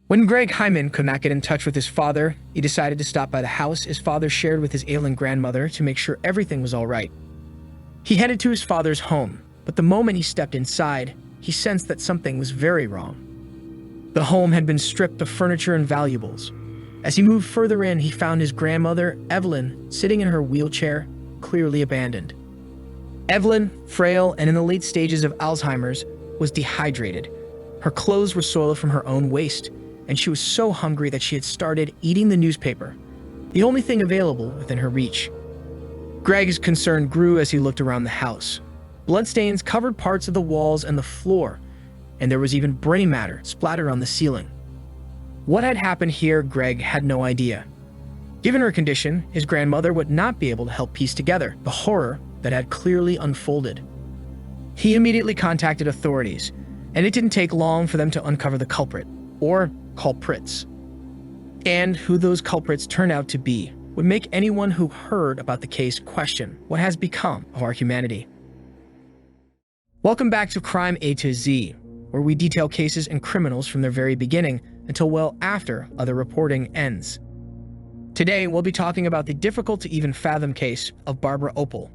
When Greg Heyman could not get in touch with his father, he decided to stop by the house his father shared with his ailing grandmother to make sure everything was all right. He headed to his father's home, but the moment he stepped inside, he sensed that something was very wrong. The home had been stripped of furniture and valuables. As he moved further in, he found his grandmother, Evelyn, sitting in her wheelchair, clearly abandoned. Evelyn, frail and in the late stages of Alzheimer's, was dehydrated. Her clothes were soiled from her own waste, and she was so hungry that she had started eating the newspaper, the only thing available within her reach. Greg's concern grew as he looked around the house. Bloodstains covered parts of the walls and the floor, and there was even brain matter splattered on the ceiling. What had happened here, Greg had no idea. Given her condition, his grandmother would not be able to help piece together the horror that had clearly unfolded. He immediately contacted authorities, and it didn't take long for them to uncover the culprit, or culprits. And who those culprits turned out to be would make anyone who heard about the case question what has become of our humanity. Welcome back to Crime A to Z, where we detail cases and criminals from their very beginning until well after other reporting ends. Today, we'll be talking about the difficult-to-even-fathom case of Barbara Opel.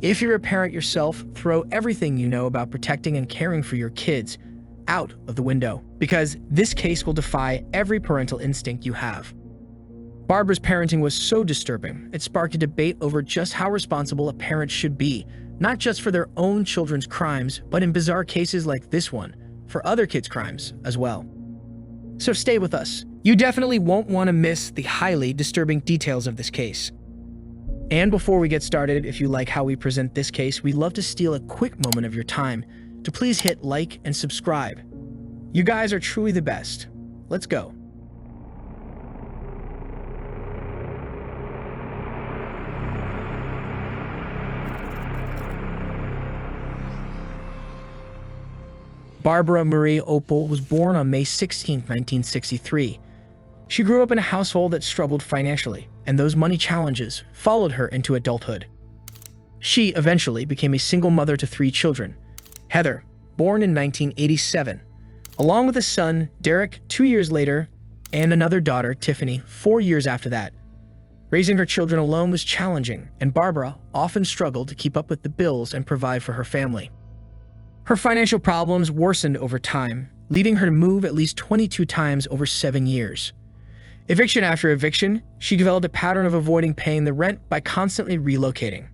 If you're a parent yourself, throw everything you know about protecting and caring for your kids out of the window, because this case will defy every parental instinct you have. Barbara's parenting was so disturbing, it sparked a debate over just how responsible a parent should be, not just for their own children's crimes, but in bizarre cases like this one, for other kids' crimes as well. So stay with us. You definitely won't want to miss the highly disturbing details of this case. And before we get started, if you like how we present this case, we'd love to steal a quick moment of your time to please hit like and subscribe. You guys are truly the best. Let's go. Barbara Marie Opel was born on May 16, 1963. She grew up in a household that struggled financially, and those money challenges followed her into adulthood. She eventually became a single mother to 3 children. Heather, born in 1987, along with a son, Derek, 2 years later, and another daughter, Tiffany, 4 years after that. Raising her children alone was challenging, and Barbara often struggled to keep up with the bills and provide for her family. Her financial problems worsened over time, leading her to move at least 22 times over 7 years. Eviction after eviction, she developed a pattern of avoiding paying the rent by constantly relocating.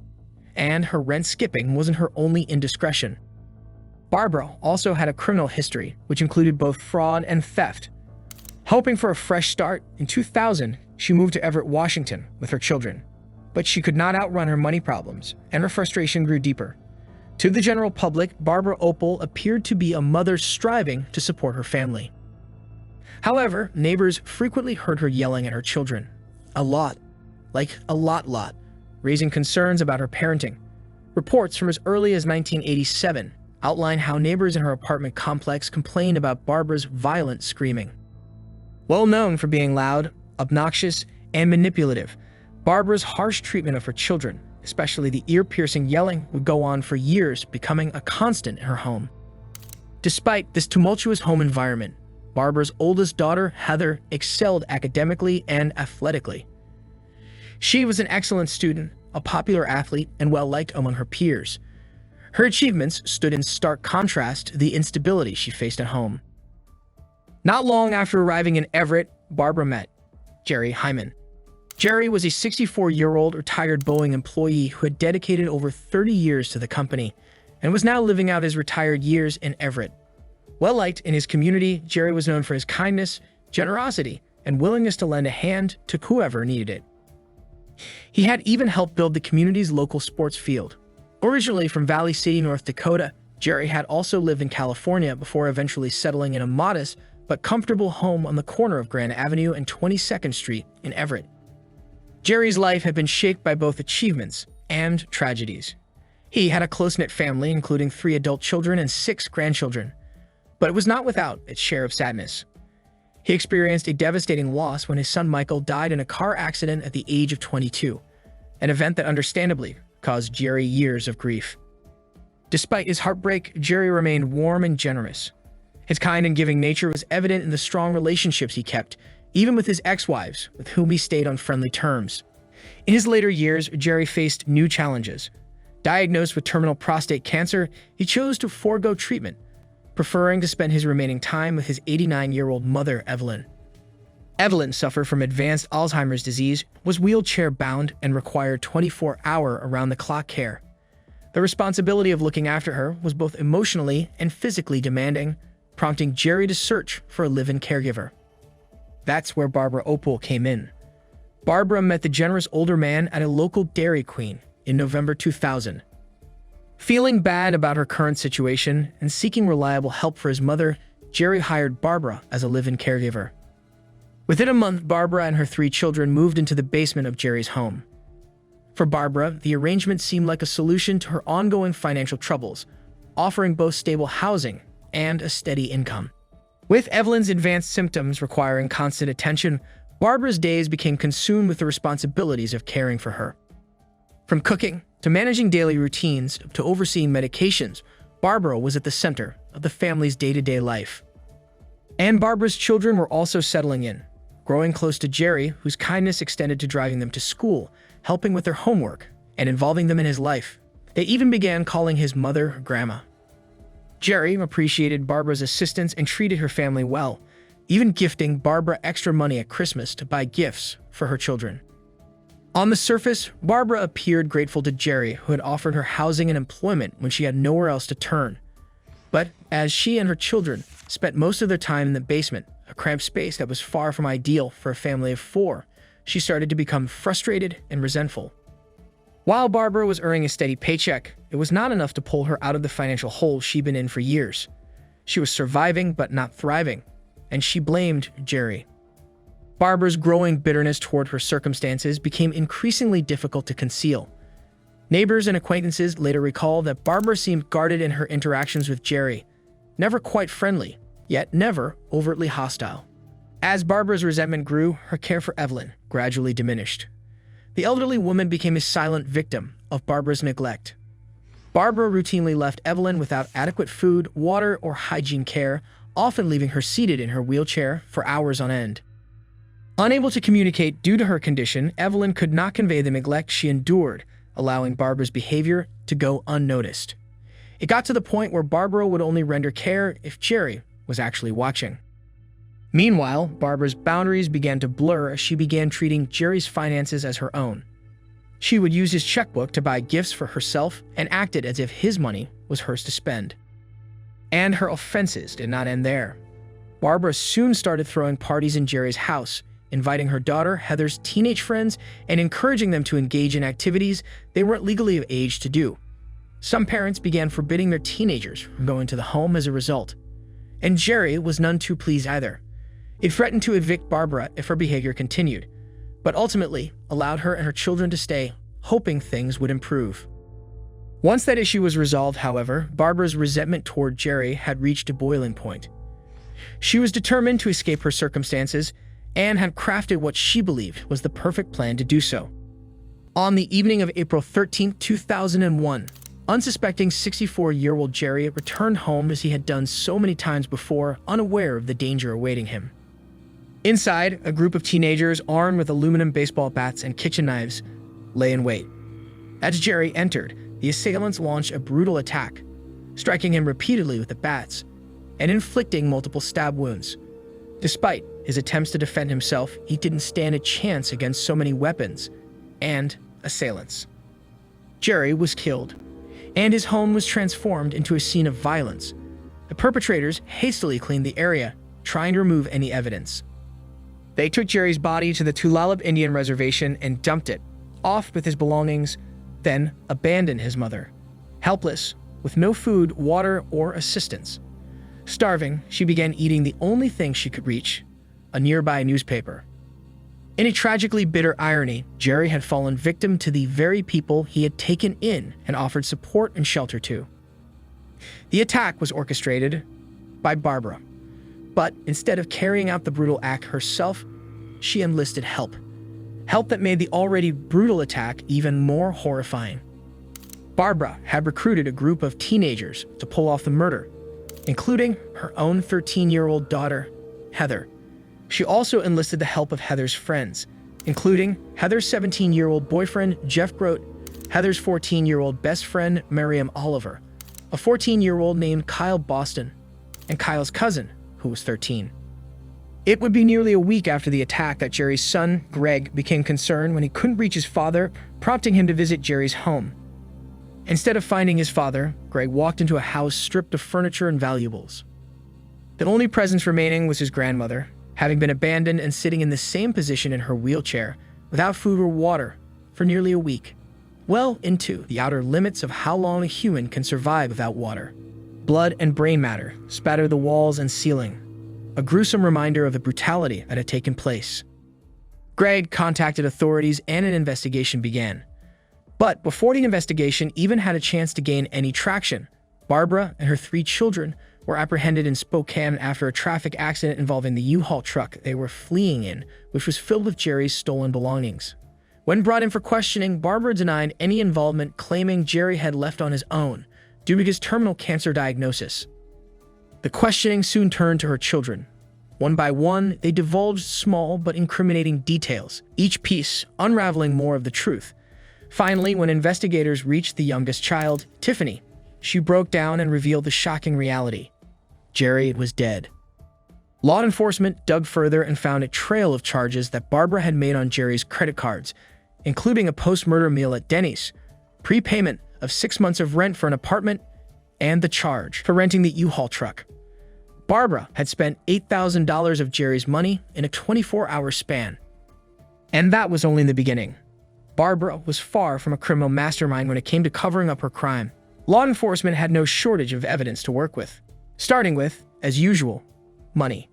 And her rent skipping wasn't her only indiscretion. Barbara also had a criminal history, which included both fraud and theft. Hoping for a fresh start, in 2000, she moved to Everett, Washington with her children. But she could not outrun her money problems, and her frustration grew deeper. To the general public, Barbara Opel appeared to be a mother striving to support her family. However, neighbors frequently heard her yelling at her children. A lot. Like a lot, raising concerns about her parenting. Reports from as early as 1987 outline how neighbors in her apartment complex complained about Barbara's violent screaming. Well known for being loud, obnoxious, and manipulative, Barbara's harsh treatment of her children, especially the ear-piercing yelling, would go on for years, becoming a constant in her home. Despite this tumultuous home environment, Barbara's oldest daughter, Heather, excelled academically and athletically. She was an excellent student, a popular athlete, and well-liked among her peers. Her achievements stood in stark contrast to the instability she faced at home. Not long after arriving in Everett, Barbara met Jerry Heyman. Jerry was a 64-year-old retired Boeing employee who had dedicated over 30 years to the company and was now living out his retired years in Everett. Well-liked in his community, Jerry was known for his kindness, generosity, and willingness to lend a hand to whoever needed it. He had even helped build the community's local sports field. Originally from Valley City, North Dakota, Jerry had also lived in California before eventually settling in a modest but comfortable home on the corner of Grand Avenue and 22nd Street in Everett. Jerry's life had been shaped by both achievements and tragedies. He had a close-knit family, including 3 adult children and 6 grandchildren, but it was not without its share of sadness. He experienced a devastating loss when his son Michael died in a car accident at the age of 22, an event that understandably caused Jerry years of grief. Despite his heartbreak, Jerry remained warm and generous. His kind and giving nature was evident in the strong relationships he kept, even with his ex-wives, with whom he stayed on friendly terms. In his later years, Jerry faced new challenges. Diagnosed with terminal prostate cancer, he chose to forego treatment, preferring to spend his remaining time with his 89-year-old mother, Evelyn. Evelyn suffered from advanced Alzheimer's disease, was wheelchair-bound, and required 24-hour around-the-clock care. The responsibility of looking after her was both emotionally and physically demanding, prompting Jerry to search for a live-in caregiver. That's where Barbara Opel came in. Barbara met the generous older man at a local Dairy Queen in November 2000. Feeling bad about her current situation and seeking reliable help for his mother, Jerry hired Barbara as a live-in caregiver. Within a month, Barbara and her 3 children moved into the basement of Jerry's home. For Barbara, the arrangement seemed like a solution to her ongoing financial troubles, offering both stable housing and a steady income. With Evelyn's advanced symptoms requiring constant attention, Barbara's days became consumed with the responsibilities of caring for her. From cooking to managing daily routines to overseeing medications, Barbara was at the center of the family's day-to-day life. And Barbara's children were also settling in, growing close to Jerry, whose kindness extended to driving them to school, helping with their homework, and involving them in his life. They even began calling his mother Grandma. Jerry appreciated Barbara's assistance and treated her family well, even gifting Barbara extra money at Christmas to buy gifts for her children. On the surface, Barbara appeared grateful to Jerry, who had offered her housing and employment when she had nowhere else to turn. But as she and her children spent most of their time in the basement, a cramped space that was far from ideal for a family of 4, she started to become frustrated and resentful. While Barbara was earning a steady paycheck, it was not enough to pull her out of the financial hole she'd been in for years. She was surviving but not thriving, and she blamed Jerry. Barbara's growing bitterness toward her circumstances became increasingly difficult to conceal. Neighbors and acquaintances later recall that Barbara seemed guarded in her interactions with Jerry, never quite friendly, yet never overtly hostile. As Barbara's resentment grew, her care for Evelyn gradually diminished. The elderly woman became a silent victim of Barbara's neglect. Barbara routinely left Evelyn without adequate food, water, or hygiene care, often leaving her seated in her wheelchair for hours on end. Unable to communicate due to her condition, Evelyn could not convey the neglect she endured, allowing Barbara's behavior to go unnoticed. It got to the point where Barbara would only render care if Jerry was actually watching. Meanwhile, Barbara's boundaries began to blur as she began treating Jerry's finances as her own. She would use his checkbook to buy gifts for herself and acted as if his money was hers to spend. And her offenses did not end there. Barbara soon started throwing parties in Jerry's house, inviting her daughter Heather's teenage friends and encouraging them to engage in activities they weren't legally of age to do. Some parents began forbidding their teenagers from going to the home as a result. And Jerry was none too pleased either. He threatened to evict Barbara if her behavior continued, but ultimately allowed her and her children to stay, hoping things would improve. Once that issue was resolved, however, Barbara's resentment toward Jerry had reached a boiling point. She was determined to escape her circumstances and had crafted what she believed was the perfect plan to do so. On the evening of April 13, 2001, unsuspecting 64-year-old Jerry returned home as he had done so many times before, unaware of the danger awaiting him. Inside, a group of teenagers armed with aluminum baseball bats and kitchen knives lay in wait. As Jerry entered, the assailants launched a brutal attack, striking him repeatedly with the bats and inflicting multiple stab wounds. Despite his attempts to defend himself, he didn't stand a chance against so many weapons and assailants. Jerry was killed, and his home was transformed into a scene of violence. The perpetrators hastily cleaned the area, trying to remove any evidence. They took Jerry's body to the Tulalip Indian Reservation and dumped it, off with his belongings, then abandoned his mother. Helpless, with no food, water, or assistance. Starving, she began eating the only thing she could reach, a nearby newspaper. In a tragically bitter irony, Jerry had fallen victim to the very people he had taken in and offered support and shelter to. The attack was orchestrated by Barbara, but instead of carrying out the brutal act herself, she enlisted help. Help that made the already brutal attack even more horrifying. Barbara had recruited a group of teenagers to pull off the murder, including her own 13-year-old daughter, Heather. She also enlisted the help of Heather's friends, including Heather's 17-year-old boyfriend, Jeff Grote, Heather's 14-year-old best friend, Miriam Oliver, a 14-year-old named Kyle Boston, and Kyle's cousin, who was 13. It would be nearly a week after the attack that Jerry's son, Greg, became concerned when he couldn't reach his father, prompting him to visit Jerry's home. Instead of finding his father, Greg walked into a house stripped of furniture and valuables. The only presence remaining was his grandmother, having been abandoned and sitting in the same position in her wheelchair, without food or water, for nearly a week, well into the outer limits of how long a human can survive without water. Blood and brain matter spattered the walls and ceiling, a gruesome reminder of the brutality that had taken place. Greg contacted authorities and an investigation began. But before the investigation even had a chance to gain any traction, Barbara and her 3 children were apprehended in Spokane after a traffic accident involving the U-Haul truck they were fleeing in, which was filled with Jerry's stolen belongings. When brought in for questioning, Barbara denied any involvement, claiming Jerry had left on his own due to his terminal cancer diagnosis. The questioning soon turned to her children. One by one, they divulged small but incriminating details, each piece unraveling more of the truth. Finally, when investigators reached the youngest child, Tiffany, she broke down and revealed the shocking reality. Jerry was dead. Law enforcement dug further and found a trail of charges that Barbara had made on Jerry's credit cards, including a post-murder meal at Denny's, prepayment of 6 months of rent for an apartment, and the charge for renting the U-Haul truck. Barbara had spent $8,000 of Jerry's money in a 24-hour span. And that was only the beginning. Barbara was far from a criminal mastermind when it came to covering up her crime. Law enforcement had no shortage of evidence to work with, starting with, as usual, money.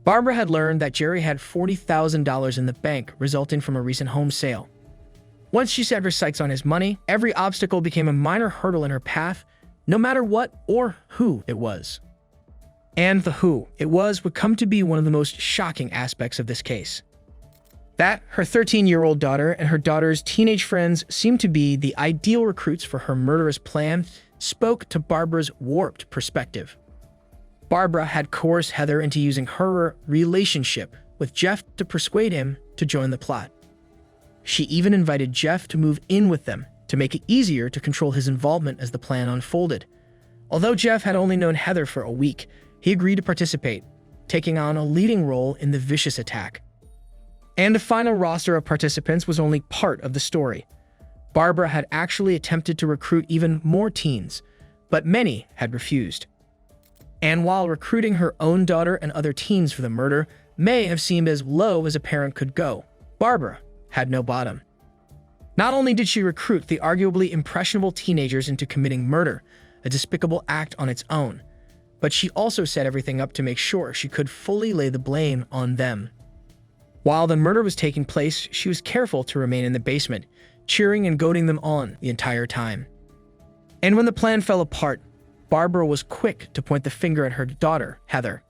Barbara had learned that Jerry had $40,000 in the bank resulting from a recent home sale. Once she set her sights on his money, every obstacle became a minor hurdle in her path, no matter what or who it was. And the who it was would come to be one of the most shocking aspects of this case. That her 13-year-old daughter and her daughter's teenage friends seemed to be the ideal recruits for her murderous plan spoke to Barbara's warped perspective. Barbara had coerced Heather into using her relationship with Jeff to persuade him to join the plot. She even invited Jeff to move in with them to make it easier to control his involvement as the plan unfolded. Although Jeff had only known Heather for a week, he agreed to participate, taking on a leading role in the vicious attack. And the final roster of participants was only part of the story. Barbara had actually attempted to recruit even more teens, but many had refused. And while recruiting her own daughter and other teens for the murder may have seemed as low as a parent could go, Barbara had no bottom. Not only did she recruit the arguably impressionable teenagers into committing murder, a despicable act on its own, but she also set everything up to make sure she could fully lay the blame on them. While the murder was taking place, she was careful to remain in the basement, cheering and goading them on the entire time. And when the plan fell apart, Barbara was quick to point the finger at her daughter, Heather,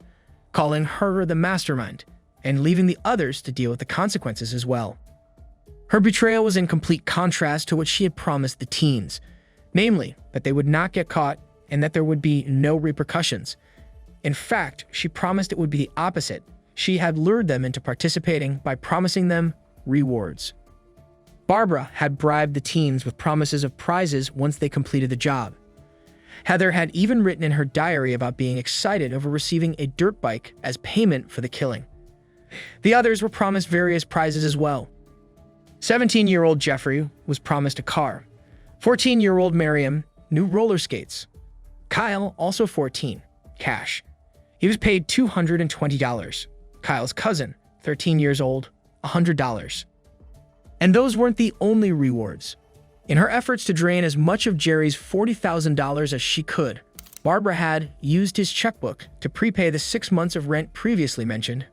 calling her the mastermind and leaving the others to deal with the consequences as well. Her betrayal was in complete contrast to what she had promised the teens, namely that they would not get caught and that there would be no repercussions. In fact, she promised it would be the opposite. She had lured them into participating by promising them rewards. Barbara had bribed the teens with promises of prizes once they completed the job. Heather had even written in her diary about being excited over receiving a dirt bike as payment for the killing. The others were promised various prizes as well. 17-year-old Jeffrey was promised a car. 14-year-old Miriam, new roller skates. Kyle, also 14, cash. He was paid $220. Kyle's cousin, 13 years old, $100. And those weren't the only rewards. In her efforts to drain as much of Jerry's $40,000 as she could, Barbara had used his checkbook to prepay the 6 months of rent previously mentioned,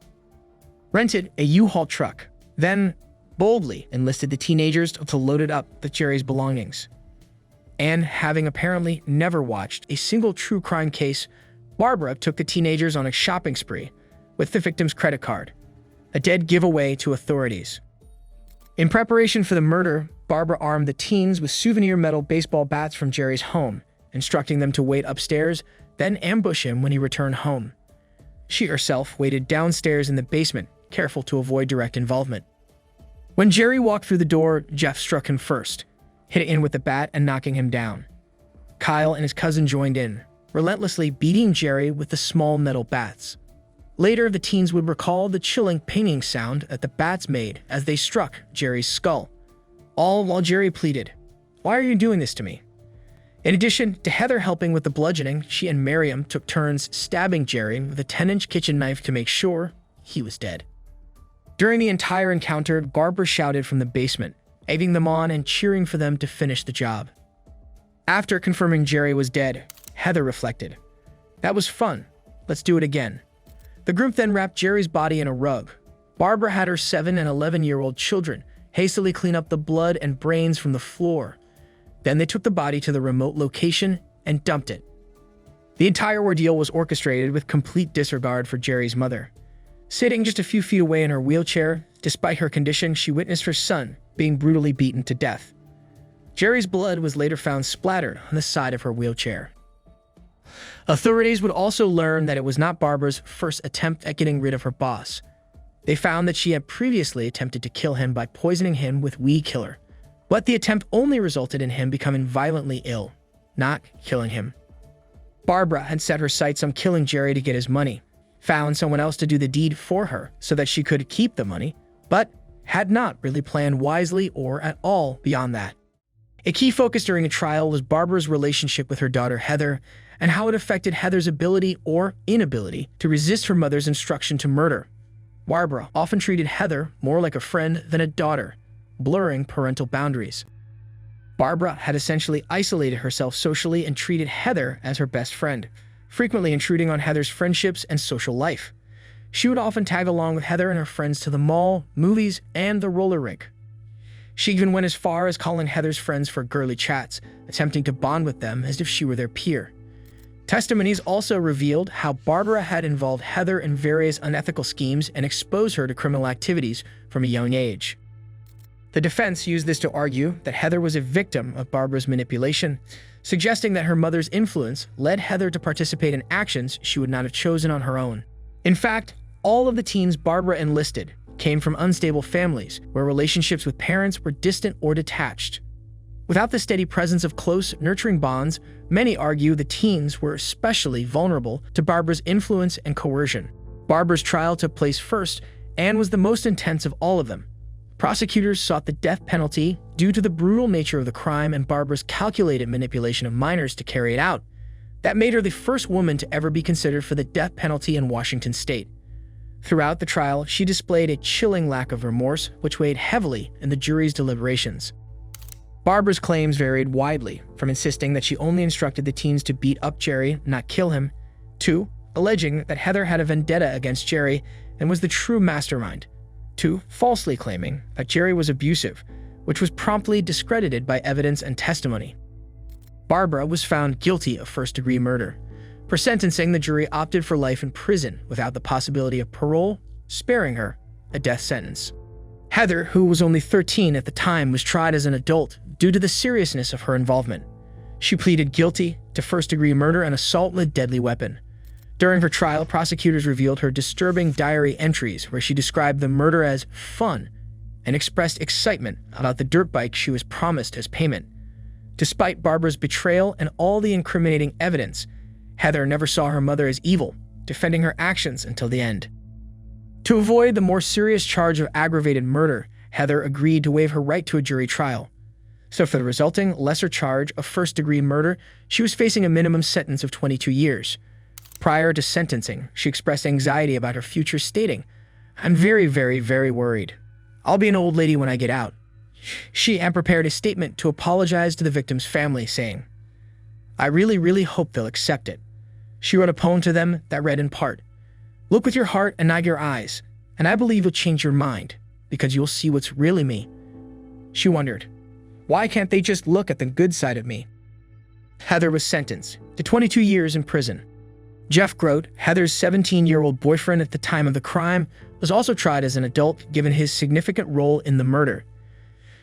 rented a U-Haul truck, then boldly enlisted the teenagers to load it up with Jerry's belongings. And having apparently never watched a single true crime case, Barbara took the teenagers on a shopping spree with the victim's credit card, a dead giveaway to authorities. In preparation for the murder, Barbara armed the teens with souvenir metal baseball bats from Jerry's home, instructing them to wait upstairs then ambush him when he returned home. She herself waited downstairs in the basement, careful to avoid direct involvement. When Jerry walked through the door, Jeff struck him first, hit it in with the bat and knocking him down. Kyle and his cousin joined in, relentlessly beating Jerry with the small metal bats. Later, the teens would recall the chilling pinging sound that the bats made as they struck Jerry's skull, all while Jerry pleaded, "Why are you doing this to me?" In addition to Heather helping with the bludgeoning, she and Miriam took turns stabbing Jerry with a 10-inch kitchen knife to make sure he was dead. During the entire encounter, Barbara shouted from the basement, egging them on and cheering for them to finish the job. After confirming Jerry was dead, Heather reflected, "That was fun. Let's do it again." The group then wrapped Jerry's body in a rug. Barbara had her 7 and 11-year-old children hastily clean up the blood and brains from the floor. Then they took the body to the remote location and dumped it. The entire ordeal was orchestrated with complete disregard for Jerry's mother. Sitting just a few feet away in her wheelchair, despite her condition, she witnessed her son being brutally beaten to death. Jerry's blood was later found splattered on the side of her wheelchair. Authorities would also learn that it was not Barbara's first attempt at getting rid of her boss. They found that she had previously attempted to kill him by poisoning him with weed killer, but the attempt only resulted in him becoming violently ill, not killing him. Barbara had set her sights on killing Jerry to get his money, found someone else to do the deed for her so that she could keep the money, but had not really planned wisely or at all beyond that. A key focus during the trial was Barbara's relationship with her daughter Heather and how it affected Heather's ability or inability to resist her mother's instruction to murder. Barbara often treated Heather more like a friend than a daughter, blurring parental boundaries. Barbara had essentially isolated herself socially and treated Heather as her best friend, frequently intruding on Heather's friendships and social life. She would often tag along with Heather and her friends to the mall, movies, and the roller rink. She even went as far as calling Heather's friends for girly chats, attempting to bond with them as if she were their peer. Testimonies also revealed how Barbara had involved Heather in various unethical schemes and exposed her to criminal activities from a young age. The defense used this to argue that Heather was a victim of Barbara's manipulation, suggesting that her mother's influence led Heather to participate in actions she would not have chosen on her own. In fact, all of the teens Barbara enlisted came from unstable families where relationships with parents were distant or detached. Without the steady presence of close, nurturing bonds, many argue the teens were especially vulnerable to Barbara's influence and coercion. Barbara's trial took place first and was the most intense of all of them. Prosecutors sought the death penalty due to the brutal nature of the crime and Barbara's calculated manipulation of minors to carry it out. That made her the first woman to ever be considered for the death penalty in Washington state. Throughout the trial, she displayed a chilling lack of remorse, which weighed heavily in the jury's deliberations. Barbara's claims varied widely, from insisting that she only instructed the teens to beat up Jerry, not kill him, to alleging that Heather had a vendetta against Jerry and was the true mastermind, to falsely claiming that Jerry was abusive, which was promptly discredited by evidence and testimony. Barbara was found guilty of first-degree murder. For sentencing, the jury opted for life in prison without the possibility of parole, sparing her a death sentence. Heather, who was only 13 at the time, was tried as an adult due to the seriousness of her involvement. She pleaded guilty to first-degree murder and assault with a deadly weapon. During her trial, prosecutors revealed her disturbing diary entries where she described the murder as fun and expressed excitement about the dirt bike she was promised as payment. Despite Barbara's betrayal and all the incriminating evidence, Heather never saw her mother as evil, defending her actions until the end. To avoid the more serious charge of aggravated murder, Heather agreed to waive her right to a jury trial. So for the resulting lesser charge of first-degree murder, she was facing a minimum sentence of 22 years. Prior to sentencing, she expressed anxiety about her future, stating, "I'm very, very, very worried. I'll be an old lady when I get out." She prepared a statement to apologize to the victim's family, saying, "I really, really hope they'll accept it." She wrote a poem to them that read in part, "Look with your heart and not your eyes, and I believe you'll change your mind, because you'll see what's really me." She wondered, why can't they just look at the good side of me? Heather was sentenced to 22 years in prison. Jeff Grote, Heather's 17-year-old boyfriend at the time of the crime, was also tried as an adult given his significant role in the murder.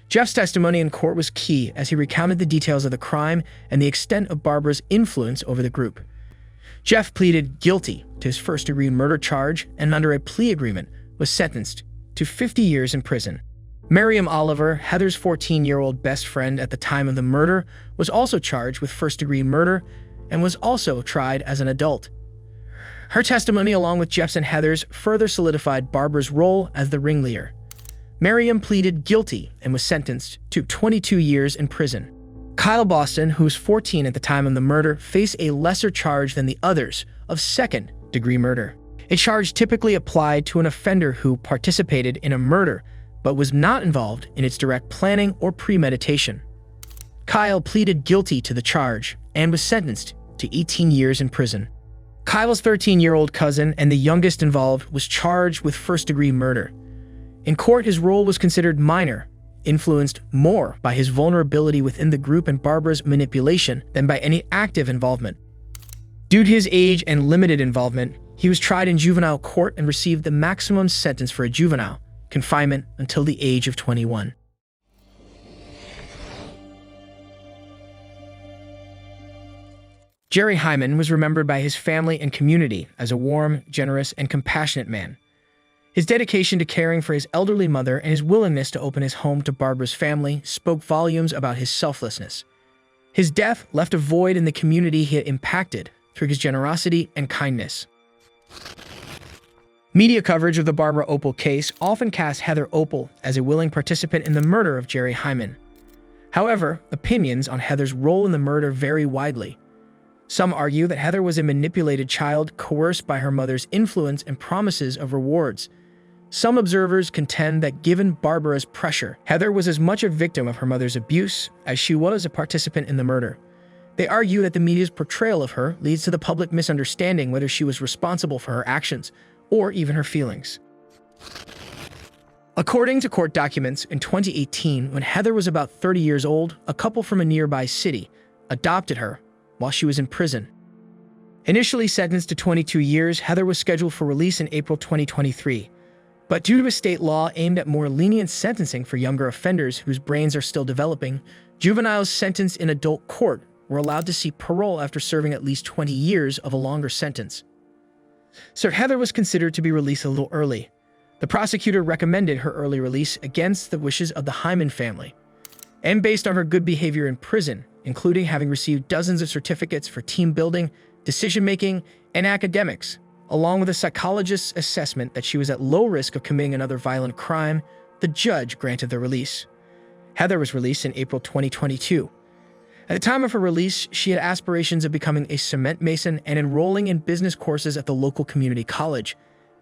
Jeff's testimony in court was key as he recounted the details of the crime and the extent of Barbara's influence over the group. Jeff pleaded guilty to his first-degree murder charge and under a plea agreement was sentenced to 50 years in prison. Miriam Oliver, Heather's 14-year-old best friend at the time of the murder, was also charged with first-degree murder and was also tried as an adult. Her testimony, along with Jeff's and Heather's, further solidified Barbara's role as the ringleader. Miriam pleaded guilty and was sentenced to 22 years in prison. Kyle Boston, who was 14 at the time of the murder, faced a lesser charge than the others of second-degree murder. A charge typically applied to an offender who participated in a murder but was not involved in its direct planning or premeditation. Kyle pleaded guilty to the charge and was sentenced to 18 years in prison. Kyle's 13-year-old cousin and the youngest involved was charged with first-degree murder. In court, his role was considered minor, influenced more by his vulnerability within the group and Barbara's manipulation than by any active involvement. Due to his age and limited involvement, he was tried in juvenile court and received the maximum sentence for a juvenile, confinement until the age of 21. Jerry Heyman was remembered by his family and community as a warm, generous, and compassionate man. His dedication to caring for his elderly mother and his willingness to open his home to Barbara's family spoke volumes about his selflessness. His death left a void in the community he had impacted through his generosity and kindness. Media coverage of the Barbara Opel case often cast Heather Opel as a willing participant in the murder of Jerry Heyman. However, opinions on Heather's role in the murder vary widely. Some argue that Heather was a manipulated child coerced by her mother's influence and promises of rewards. Some observers contend that given Barbara's pressure, Heather was as much a victim of her mother's abuse as she was a participant in the murder. They argue that the media's portrayal of her leads to the public misunderstanding whether she was responsible for her actions or even her feelings. According to court documents, in 2018, when Heather was about 30 years old, a couple from a nearby city adopted her while she was in prison. Initially sentenced to 22 years, Heather was scheduled for release in April 2023. But due to a state law aimed at more lenient sentencing for younger offenders whose brains are still developing, juveniles sentenced in adult court were allowed to seek parole after serving at least 20 years of a longer sentence. So Heather was considered to be released a little early. The prosecutor recommended her early release against the wishes of the Heyman family, and based on her good behavior in prison, including having received dozens of certificates for team building, decision-making, and academics, along with a psychologist's assessment that she was at low risk of committing another violent crime, the judge granted the release. Heather was released in April 2022. At the time of her release, she had aspirations of becoming a cement mason and enrolling in business courses at the local community college,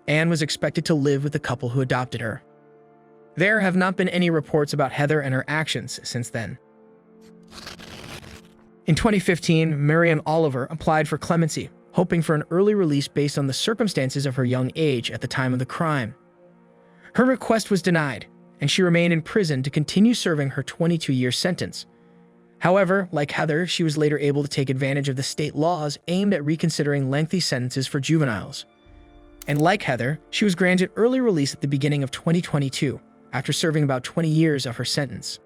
and was expected to live with the couple who adopted her. There have not been any reports about Heather and her actions since then. In 2015, Miriam Oliver applied for clemency, hoping for an early release based on the circumstances of her young age at the time of the crime. Her request was denied, and she remained in prison to continue serving her 22-year sentence. However, like Heather, she was later able to take advantage of the state laws aimed at reconsidering lengthy sentences for juveniles. And like Heather, she was granted early release at the beginning of 2022, after serving about 20 years of her sentence.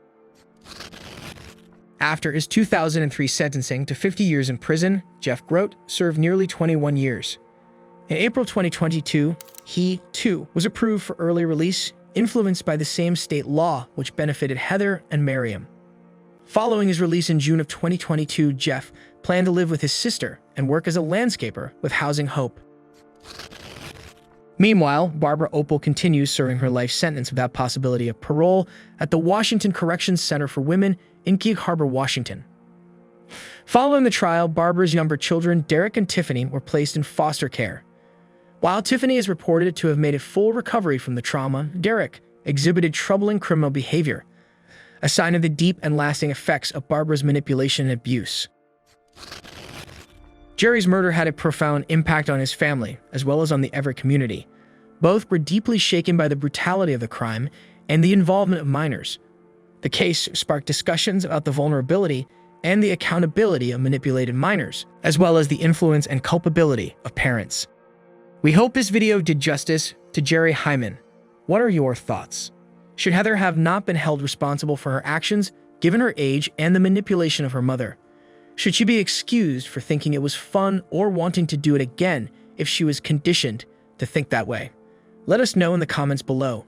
After his 2003 sentencing to 50 years in prison, Jeff Grote served nearly 21 years. In April 2022, he, too, was approved for early release, influenced by the same state law which benefited Heather and Miriam. Following his release in June of 2022, Jeff planned to live with his sister and work as a landscaper with Housing Hope. Meanwhile, Barbara Opel continues serving her life sentence without possibility of parole at the Washington Corrections Center for Women in Gig Harbor, Washington. Following the trial, Barbara's younger children, Derek and Tiffany, were placed in foster care. While Tiffany is reported to have made a full recovery from the trauma, Derek exhibited troubling criminal behavior, a sign of the deep and lasting effects of Barbara's manipulation and abuse. Jerry's murder had a profound impact on his family, as well as on the Everett community. Both were deeply shaken by the brutality of the crime and the involvement of minors. The case sparked discussions about the vulnerability and the accountability of manipulated minors, as well as the influence and culpability of parents. We hope this video did justice to Jerry Heyman. What are your thoughts? Should Heather have not been held responsible for her actions, given her age and the manipulation of her mother? Should she be excused for thinking it was fun or wanting to do it again if she was conditioned to think that way? Let us know in the comments below.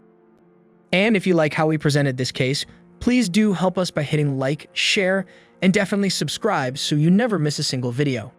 And if you like how we presented this case, please do help us by hitting like, share, and definitely subscribe so you never miss a single video.